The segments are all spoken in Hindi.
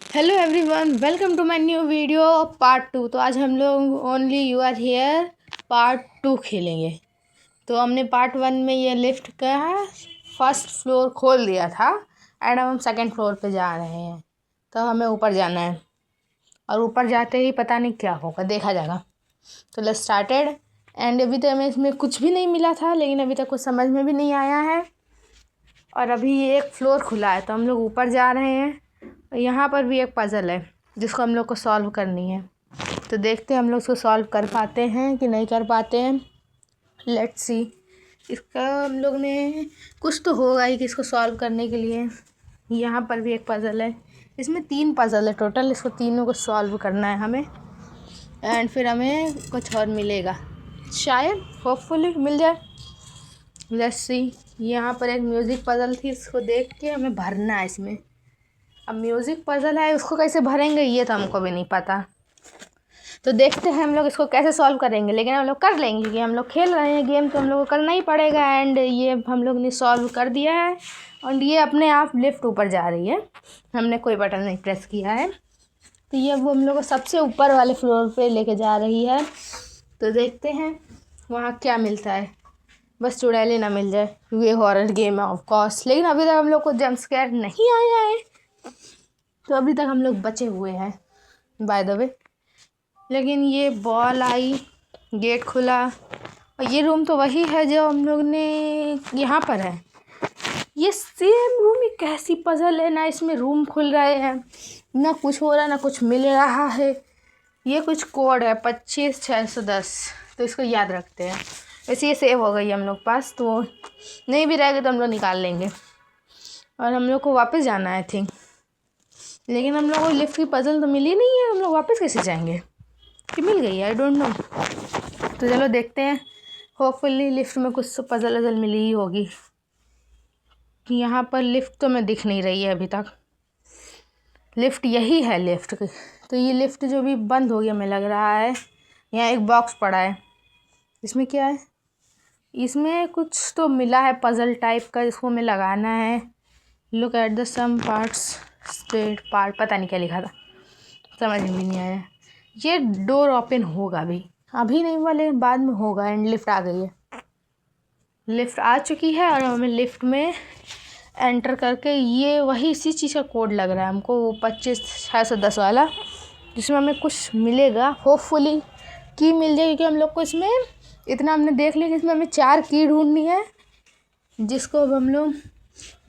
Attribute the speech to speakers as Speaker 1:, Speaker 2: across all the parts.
Speaker 1: Hello everyone, welcome to my new video part 2। तो आज हम लोग only you are here part 2 खेलेंगे। तो हमने पार्ट 1 में ये लिफ्ट का फर्स्ट फ्लोर खोल दिया था एंड हम सेकंड फ्लोर पे जा रहे हैं। तो हमें ऊपर जाना है और ऊपर जाते ही पता नहीं क्या होगा, देखा जाएगा। तो लेट्स स्टार्टेड। एंड अभी तक हमें इसमें कुछ भी नहीं मिला था, लेकिन अभी तक कुछ समझ में भी नहीं आया है। और अभी ये एक फ्लोर खुला है तो हम लोग ऊपर जा रहे हैं। यहाँ पर भी एक पज़ल है जिसको हम लोग को सॉल्व करनी है। तो देखते हैं हम लोग उसको सॉल्व कर पाते हैं कि नहीं कर पाते हैं। Let's see. इसका हम लोग ने कुछ तो होगा ही कि इसको सॉल्व करने के लिए। यहाँ पर भी एक पज़ल है, इसमें 3 पज़ल है टोटल। इसको तीनों को सॉल्व करना है हमें एंड फिर हमें कुछ और मिलेगा, शायद होपफुली मिल जाए। Let's see. यहाँ पर एक म्यूज़िक पज़ल थी, इसको देख के हमें भरना है इसमें। अब म्यूज़िक पज़ल है, उसको कैसे भरेंगे ये तो हमको भी नहीं पता। तो देखते हैं हम लोग इसको कैसे सॉल्व करेंगे, लेकिन हम लोग कर लेंगे क्योंकि हम लोग खेल रहे हैं गेम, तो हम लोग को करना ही पड़ेगा। एंड ये हम लोग ने सॉल्व कर दिया है और ये अपने आप लिफ्ट ऊपर जा रही है, हमने कोई बटन नहीं प्रेस किया है। तो ये वो हम लोग को सबसे ऊपर वाले फ्लोर पे लेके जा रही है। तो देखते हैं वहाँ क्या मिलता है। बस चुड़ैलें ना मिल जाए, ये हॉरर गेम है ऑफ कोर्स। लेकिन अभी तक हम लोग को जंप स्कैर नहीं आया है, तो अभी तक हम लोग बचे हुए हैं बाय द वे। लेकिन ये बॉल आई, गेट खुला और ये रूम तो वही है जो हम लोग ने यहाँ पर है। ये सेम रूम ही कैसी पजल है ना, इसमें रूम खुल रहे हैं ना, कुछ हो रहा ना कुछ मिल रहा है। ये कुछ कोड है 25610, तो इसको याद रखते हैं। वैसे ये सेव हो गई हम लोग पास, तो नहीं भी रहेगी तो हम लोग निकाल लेंगे। और हम लोग को वापस जाना है आई थिंक, लेकिन हम लोग को लिफ्ट की पज़ल तो मिली नहीं है। हम लोग वापस कैसे जाएंगे कि मिल गई है, आई डोंट नो। तो चलो देखते हैं, होपफुली लिफ्ट में कुछ तो पज़ल वज़ल मिली ही होगी। कि यहाँ पर लिफ्ट तो मैं दिख नहीं रही है अभी तक। लिफ्ट यही है लिफ्ट की। तो ये लिफ्ट जो भी बंद हो गया हमें लग रहा है। यहाँ एक बॉक्स पड़ा है, इसमें क्या है? इसमें कुछ तो मिला है पज़ल टाइप का, इसको हमें लगाना है। Look at the some parts straight part, पता नहीं क्या लिखा था, समझ में भी नहीं आया। ये डोर ओपन होगा अभी नहीं हुआ, लेकिन बाद में होगा। एंड लिफ्ट आ गई है, लिफ्ट आ चुकी है और हमें लिफ्ट में एंटर करके ये वही इसी चीज़ का कोड लग रहा है हमको, वो 25610 वाला, जिसमें हमें कुछ मिलेगा होपफुली। की मिल जाएगी क्योंकि हम लोग को इसमें इतना हमने देख लिया कि इसमें हमें 4 की ढूंढनी है, जिसको अब हम लोग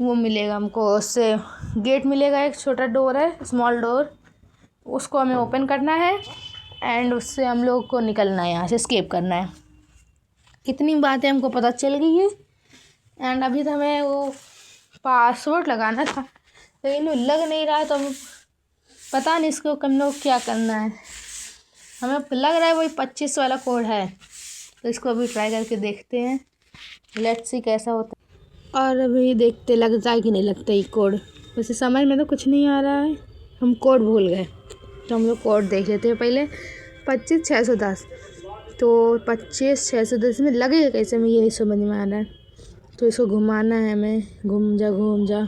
Speaker 1: वो मिलेगा हमको। उससे गेट मिलेगा, एक छोटा डोर है स्मॉल डोर, उसको हमें ओपन करना है एंड उससे हम लोग को निकलना है, यहाँ से एस्केप करना है। इतनी बातें हमको पता चल गई है। एंड अभी तो हमें वो पासवर्ड लगाना था, लेकिन वो लग नहीं रहा है, तो पता नहीं इसको हम लोग क्या करना है। हमें लग रहा है वही 25 वाला कोड है, तो इसको अभी ट्राई करके देखते हैं। लेट्स सी कैसा होता है। और अभी देखते लग जाए कि नहीं लगता ये कोड। वैसे समझ में तो कुछ नहीं आ रहा है, हम कोड भूल गए, तो हम लोग कोड देख लेते हैं पहले। 25610, तो 25610 में लगेगा कैसे, में ये नहीं समझ में आ रहा है। तो इसको घुमाना है हमें, घूम जा।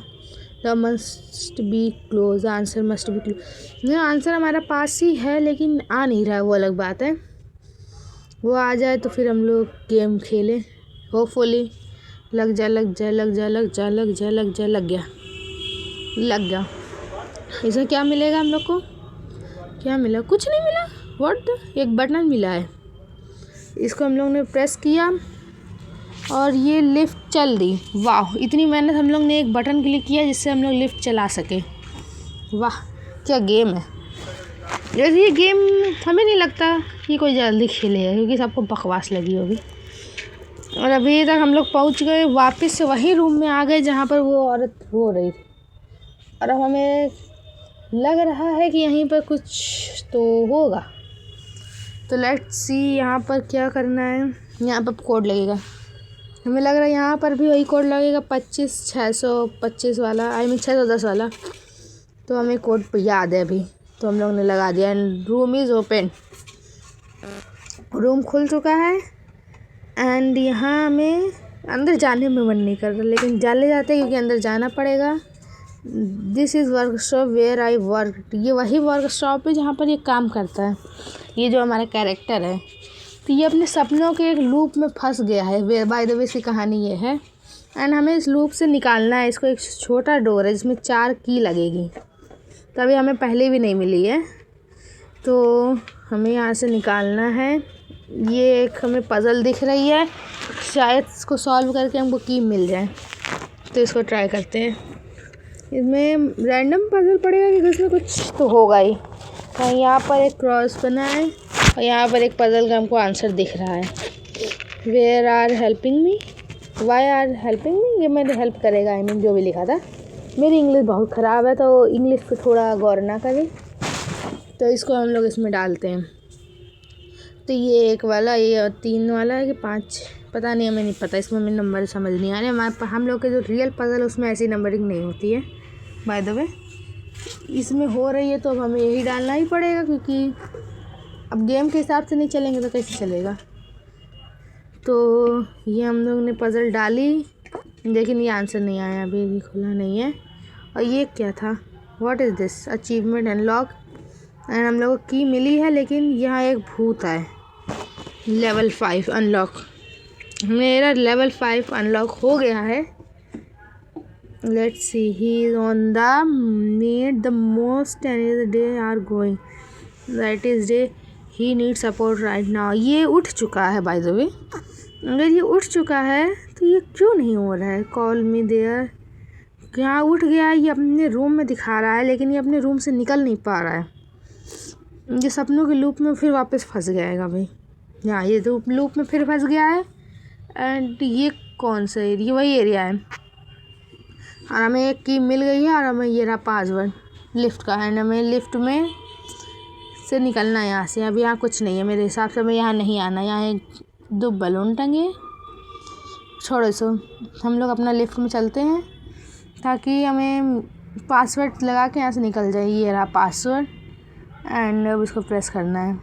Speaker 1: The must be close, answer must be close. नहीं, आंसर हमारा पास ही है लेकिन आ नहीं रहा है, वो अलग बात है। वो आ जाए तो फिर हम लोग गेम खेलें होपफुली। लग जा। लग गया। इसमें क्या मिलेगा हम लोग को? क्या मिला? कुछ नहीं मिला। व्हाट? एक बटन मिला है, इसको हम लोग ने प्रेस किया और ये लिफ्ट चल दी। वाह, इतनी मेहनत हम लोग ने एक बटन क्लिक किया जिससे हम लोग लिफ्ट चला सके। वाह क्या गेम है। ये गेम हमें नहीं लगता कि कोई जल्दी खेलेगा, क्योंकि सबको बकवास लगी होगी। और अभी तक हम लोग पहुंच गए वापस से वही रूम में आ गए जहाँ पर वो औरत रो रही थी। और अब हमें लग रहा है कि यहीं पर कुछ तो होगा। तो लेट्स सी यहाँ पर क्या करना है। यहाँ पर कोड लगेगा, हमें लग रहा है यहाँ पर भी वही कोड लगेगा 25625 वाला, आई मीन 610 वाला। तो हमें कोड याद है अभी, तो हम लोग ने लगा दिया। And room is open, room खुल चुका है। एंड यहाँ हमें अंदर जाने में मन नहीं कर रहा, लेकिन जाते क्योंकि अंदर जाना पड़ेगा। This is workshop where I work. ये वही वर्कशॉप है जहाँ पर ये काम करता है। ये जो हमारा कैरेक्टर है, तो ये अपने सपनों के एक लूप में फंस गया है। बाय द वे इसकी कहानी ये है, एंड हमें इस लूप से निकालना है। इसको एक छोटा डोर है जिसमें 4 की लगेगी, तभी हमें पहले भी नहीं मिली है, तो हमें यहाँ से निकालना है। ये एक हमें पज़ल दिख रही है, शायद इसको सॉल्व करके हमको की मिल जाए, तो इसको ट्राई करते हैं। इसमें रैंडम पज़ल पड़ेगा कि इसमें कुछ तो होगा ही। और यहाँ पर एक क्रॉस बना है और यहाँ पर एक पज़ल का हमको आंसर दिख रहा है। Where are helping me, why are helping me, ये मेरे हेल्प करेगा। आई मीन जो भी लिखा था। मेरी इंग्लिश बहुत ख़राब है, तो इंग्लिश पे थोड़ा गौर ना करें। तो इसको हम लोग इसमें डालते हैं। तो ये 1 वाला, ये 3 वाला है कि 5, पता नहीं, हमें नहीं पता। इसमें मेरे नंबर समझ नहीं आ रहे। हम लोग के जो रियल पज़ल उसमें ऐसी नंबरिंग नहीं होती है बाय द वे। इसमें हो रही है तो अब हमें यही डालना ही पड़ेगा, क्योंकि अब गेम के हिसाब से नहीं चलेंगे तो कैसे चलेगा। तो ये हम लोग ने पज़ल डाली, लेकिन ये आंसर नहीं आया, अभी भी खुला नहीं है। और ये क्या था, what is this, achievement unlock. And हम लोग को की मिली है, लेकिन यहाँ एक भूत है। लेवल 5 अनलॉक, मेरा लेवल 5 अनलॉक हो गया है। Let's see, he is on the need the most and they are going, that is they he need support right now. ये उठ चुका है बाय द वे। अगर ये उठ चुका है तो ये क्यों नहीं हो रहा है। कॉल मी देयर, यहाँ उठ गया है, ये अपने रूम में दिखा रहा है, लेकिन ये अपने रूम से निकल नहीं पा रहा है। ये सपनों के लूप में फिर वापस फंस जाएगा भाई। यहाँ ये तो लूप में फिर फंस गया है। एंड ये कौन सा एरिया, वही एरिया है। और हमें एक की मिल गई है, और हमें ये रहा पासवर्ड लिफ्ट का। एंड हमें लिफ्ट में से निकलना है यहाँ से। अब यहाँ कुछ नहीं है मेरे हिसाब से, हमें यहाँ नहीं आना। यहाँ एक 2 बलून टंगे, छोड़ो इसको। हम लोग अपना लिफ्ट में चलते हैं, ताकि हमें पासवर्ड लगा के यहाँ से निकल जाए। ये रहा पासवर्ड, एंड अब इसको प्रेस करना है।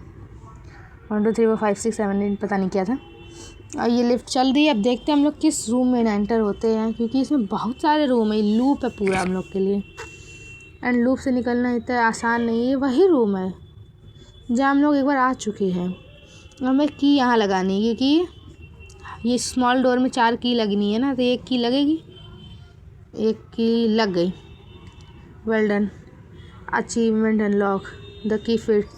Speaker 1: 1 2 3 4 5 6 7 8, पता नहीं क्या था। और ये लिफ्ट चल रही है। अब देखते हैं हम लोग किस रूम में एंटर होते हैं, क्योंकि इसमें बहुत सारे रूम है। लूप है पूरा हम लोग के लिए, एंड लूप से निकलना इतना आसान नहीं है। वही रूम है जहाँ हम लोग एक बार आ चुके हैं। हमें की यहाँ लगानी है, क्योंकि ये स्मॉल डोर में 4 की लगनी है ना, तो 1 की लगेगी। 1 की लग गई। Well done, achievement unlock, the key fit.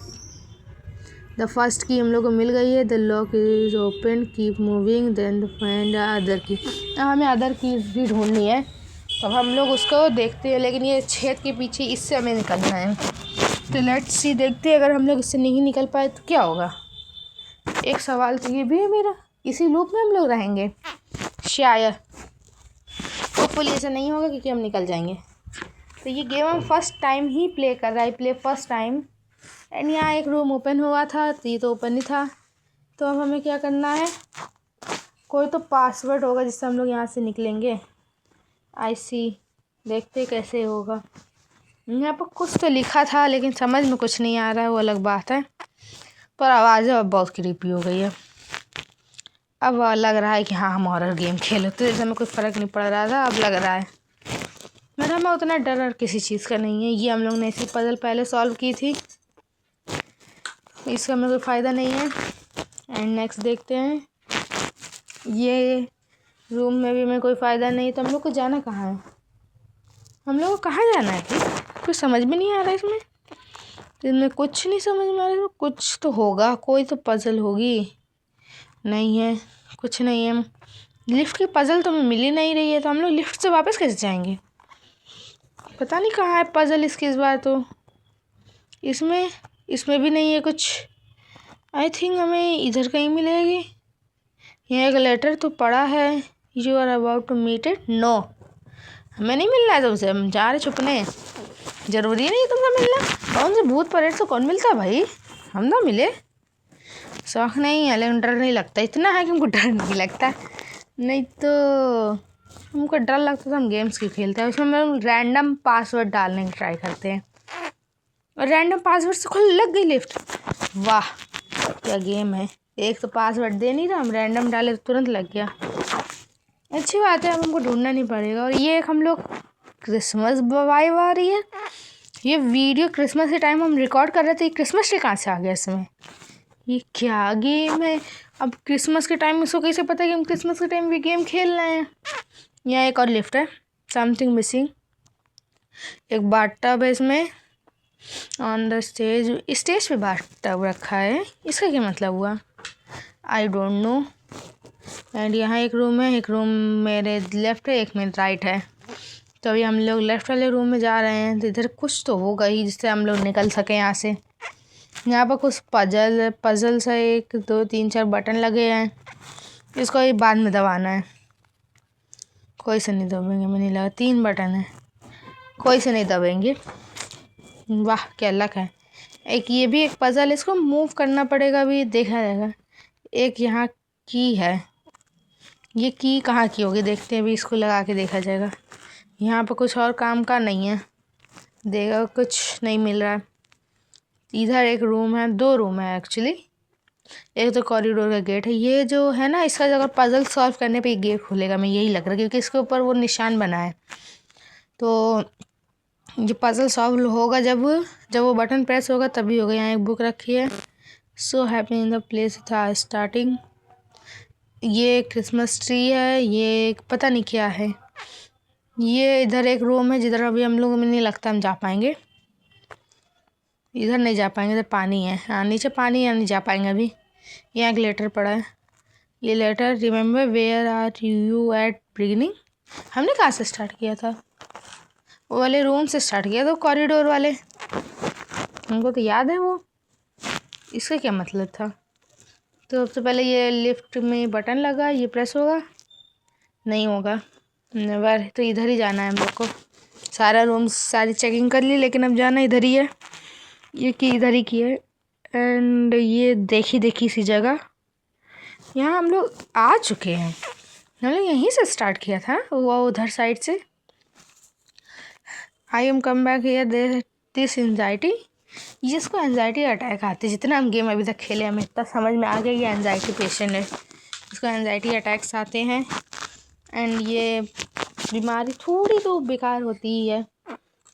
Speaker 1: The first key हम लोग को मिल गई है। The lock is open, keep moving, then find other key. अब हमें अदर की भी ढूंढनी है, तो हम लोग उसको देखते हैं। लेकिन ये छेद के पीछे, इससे हमें निकलना है। तो लेट्स सी, देखते हैं अगर हम लोग इससे नहीं निकल पाए तो क्या होगा। एक सवाल तो ये भी है मेरा, इसी लूप में हम लोग रहेंगे शायद। होपफुली ऐसा नहीं होगा, क्योंकि हम निकल जाएंगे। तो ये गेम हम फर्स्ट टाइम ही प्ले कर रहा है, प्ले फर्स्ट टाइम। एंड यहाँ एक रूम ओपन हुआ था, तो ये तो ओपन ही था। तो अब हमें क्या करना है, कोई तो पासवर्ड होगा जिससे हम लोग यहाँ से निकलेंगे। आई सी, देखते कैसे होगा। यहाँ पर कुछ तो लिखा था, लेकिन समझ में कुछ नहीं आ रहा है, वो अलग बात है। पर आवाज़ अब बहुत क्रीपी हो गई है। अब लग रहा है कि हाँ, हम हॉरर गेम खेले, तो जैसे हमें कोई फ़र्क नहीं पड़ रहा था, अब लग रहा है। मेरा हमें उतना डर किसी चीज़ का नहीं है। ये हम लोग ने ऐसी पज़ल पहले सॉल्व की थी, इसका हमें कोई फ़ायदा नहीं है। एंड नेक्स्ट देखते हैं। ये रूम में भी हमें कोई फ़ायदा नहीं, तो हम लोग को जाना कहाँ है, हम लोग को कहाँ जाना है फिर, कुछ समझ में नहीं आ रहा है इसमें। इसमें कुछ नहीं समझ में आ रहा है। कुछ तो होगा, कोई तो पज़ल होगी। नहीं है, कुछ नहीं है। लिफ्ट की पज़ल तो हमें मिल ही नहीं रही है, तो हम लोग लिफ्ट से वापस कैसे जाएंगे। पता नहीं कहाँ है पज़ल इसकी इस बार। तो इसमें भी नहीं है कुछ। आई थिंक हमें इधर कहीं मिलेगी। यहाँ एक लेटर तो पड़ा है, you are about to meet it. No, हमें नहीं मिलना है तुमसे, हम जा रहे छुपने। ज़रूरी नहीं तुमसे मिलना। कौन से भूत प्रेत से कौन मिलता भाई, हम ना मिले। शौक नहीं है, लेकिन डर नहीं लगता। इतना है कि हमको डर नहीं लगता, नहीं तो हमको डर लगता तो हम गेम्स क्यों खेलते हैं। उसमें हम रैंडम पासवर्ड डालने की ट्राई करते हैं, और रैंडम पासवर्ड से खुल लग गई लिफ्ट। वाह, क्या गेम है। एक तो पासवर्ड दे नहीं रहा, हम रैंडम डाले तो तुरंत लग गया। अच्छी बात है, अब हमको ढूंढना नहीं पड़ेगा। और ये एक हम लोग क्रिसमस वाइब आ रही है। ये वीडियो क्रिसमस के टाइम हम रिकॉर्ड कर रहे थे, क्रिसमस ट्री कहाँ से आ गया इसमें? ये क्या गेम है? अब क्रिसमस के टाइम इसको कैसे पता है कि हम क्रिसमस के टाइम भी गेम खेल रहे हैं? यहाँ एक और लिफ्ट है, समथिंग मिसिंग। एक बाथटब है इसमें ऑन द स्टेज। स्टेज पे बाथटब रखा है, इसका क्या मतलब हुआ? I don't know. एंड यहाँ एक रूम है, एक रूम मेरे लेफ्ट है, एक मेरे राइट है। तो अभी हम लोग लेफ्ट वाले रूम में जा रहे हैं। तो इधर कुछ तो होगा ही जिससे हम लोग निकल सकें यहाँ से। यहाँ पर कुछ पजल्स है, 1 2 3 4 बटन लगे हैं। इसको ही बाद में दबाना है। कोई से नहीं दबेंगे, मुझे नहीं लगा। 3 बटन है, कोई से नहीं दबेंगे। वाह क्या लक है। एक ये भी एक पजल, इसको मूव करना पड़ेगा, अभी देखा जाएगा। एक यहाँ की है, ये की कहाँ की होगी देखते हैं, अभी इसको लगा के देखा जाएगा। यहाँ पर कुछ और काम का नहीं है, देखो कुछ नहीं मिल रहा है। इधर एक रूम है, 2 रूम है एक्चुअली। एक तो कॉरिडोर का गेट है, ये जो है ना, इसका अगर पजल सॉल्व करने पे ये गेट खुलेगा, मैं यही लग रहा है, क्योंकि इसके ऊपर वो निशान बना है। तो ये पजल सॉल्व होगा जब वो बटन प्रेस होगा तभी होगा। यहाँ एक बुक रखी है, so happy in the place था स्टार्टिंग। ये क्रिसमस ट्री है, ये पता नहीं क्या है। ये इधर एक रूम है जिधर अभी हम लोग, में नहीं लगता हम जा पाएंगे। इधर नहीं जा पाएंगे, इधर पानी है। हाँ नीचे पानी है, नहीं जा पाएंगे अभी। यहाँ एक लेटर पड़ा है, ये letter, remember where are you at beginning. हमने कहाँ से स्टार्ट किया था? वो वाले रूम से स्टार्ट किया था, कॉरिडोर वाले। हमको तो याद है वो। इसका क्या मतलब था? तो सबसे पहले ये लिफ्ट में बटन लगा, ये प्रेस होगा, नहीं होगा नेवर। तो इधर ही जाना है हम लोग को। सारा रूम सारी चेकिंग कर ली, लेकिन अब जाना इधर ही है। ये की इधर ही की है। एंड ये देखी सी जगह, यहाँ हम लोग आ चुके हैं। हम लोग यहीं से स्टार्ट किया था, वो उधर साइड से। I am come back here this anxiety. जिसको एंजाइटी अटैक आते, जितना हम गेम अभी तक खेले हमें इतना समझ में आ गया ये एंजाइटी पेशेंट है, इसको एंजाइटी अटैक्स आते हैं। एंड ये बीमारी थोड़ी तो बेकार होती ही है।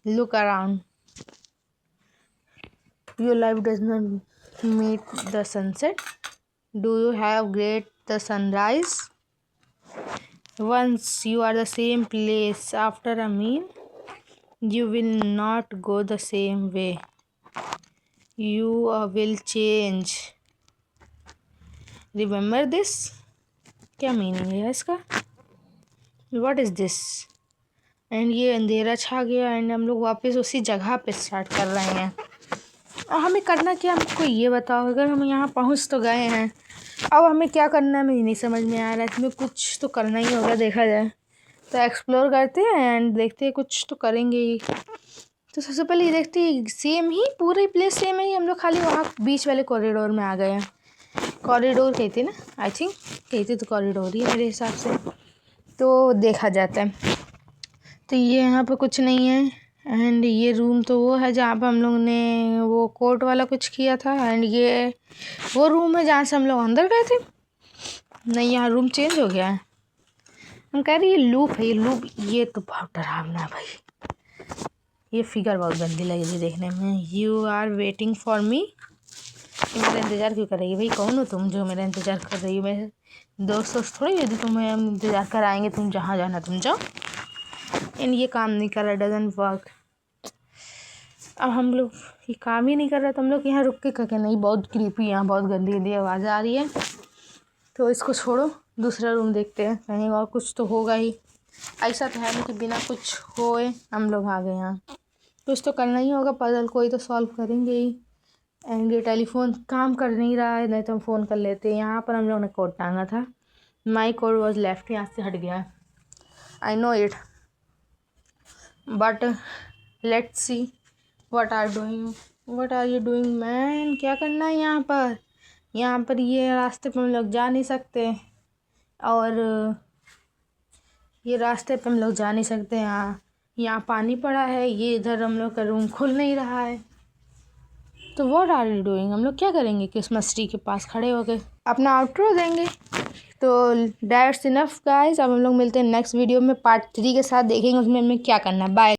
Speaker 1: Look around, your life does not meet the sunset, do you have great the sunrise, once you are the same place after a meal, you will not go the same way, you will change, remember this। क्या मीनिंग है इसका? what is this? एंड ये अंधेरा छा गया एंड हम लोग वापस उसी जगह पे स्टार्ट कर रहे हैं। और हमें करना क्या, हमको ये बताओ। अगर हम यहाँ पहुँच तो गए हैं, अब हमें क्या करना है मुझे नहीं समझ में आ रहा है। इसमें कुछ तो करना ही होगा, देखा जाए तो। एक्सप्लोर करते हैं एंड देखते हैं, कुछ तो करेंगे ही। तो सबसे पहले ये देखते हैं, सेम ही पूरे प्लेस सेम है, हम लोग खाली वहाँ बीच वाले कॉरिडोर में आ गए हैं। कॉरिडोर कहते ना, आई थिंक कहते तो कॉरिडोर ही है मेरे हिसाब से। तो देखा जाता है। तो ये यहाँ पे कुछ नहीं है। एंड ये रूम तो वो है जहाँ पे हम लोग ने वो कोर्ट वाला कुछ किया था। एंड ये वो रूम है जहाँ से हम लोग अंदर गए थे। नहीं, यहाँ रूम चेंज हो गया है। हम कह रहे ये लूप है, ये लूप। ये तो बहुत डरावना है भाई, ये फिगर बहुत गंदी लगी थी देखने में। You are waiting for me, मेरा इंतज़ार क्यों कर रही है भाई? कौन हो तुम जो मेरा इंतज़ार कर रही हो? मेरे दोस्त थोड़ी यदि तुम्हें हम इंतज़ार कराएंगे, तुम जहाँ जाना तुम जाओ। एंड ये काम नहीं कर रहा, डजंट वर्क। अब हम लोग ये काम ही नहीं कर रहा, तो हम लोग यहाँ रुक के करके नहीं, बहुत क्रीपी, यहाँ बहुत गंदी गंदी आवाज़ आ रही है। तो इसको छोड़ो, दूसरा रूम देखते हैं, कहीं और कुछ तो होगा ही। ऐसा तो है नहीं कि बिना कुछ होए हम लोग आ गए यहाँ। कुछ तो करना ही होगा, पजल कोई तो सॉल्व करेंगे ही। एंड ये टेलीफोन काम कर नहीं रहा है, नहीं तो हम फ़ोन कर लेते। यहाँ पर हम लोग ने कोड टांगा था, माई कोड वॉज लेफ्ट, यहाँ से हट गया। I know it, but let's see what are you doing man. क्या करना है यहाँ पर? यहाँ पर ये रास्ते पे हम लोग जा नहीं सकते, और ये रास्ते पे हम लोग जा नहीं सकते। यहाँ पानी पड़ा है, ये इधर हम लोग का रूम खुल नहीं रहा है। तो व्हाट आर यू डूइंग? हम लोग क्या करेंगे? क्रिसमस ट्री के पास खड़े हो गए, अपना आउटरो देंगे। तो दैट्स इनफ गाइस। अब हम लोग मिलते हैं नेक्स्ट वीडियो में, पार्ट 3 के साथ। देखेंगे उसमें हमें क्या करना है। बाय।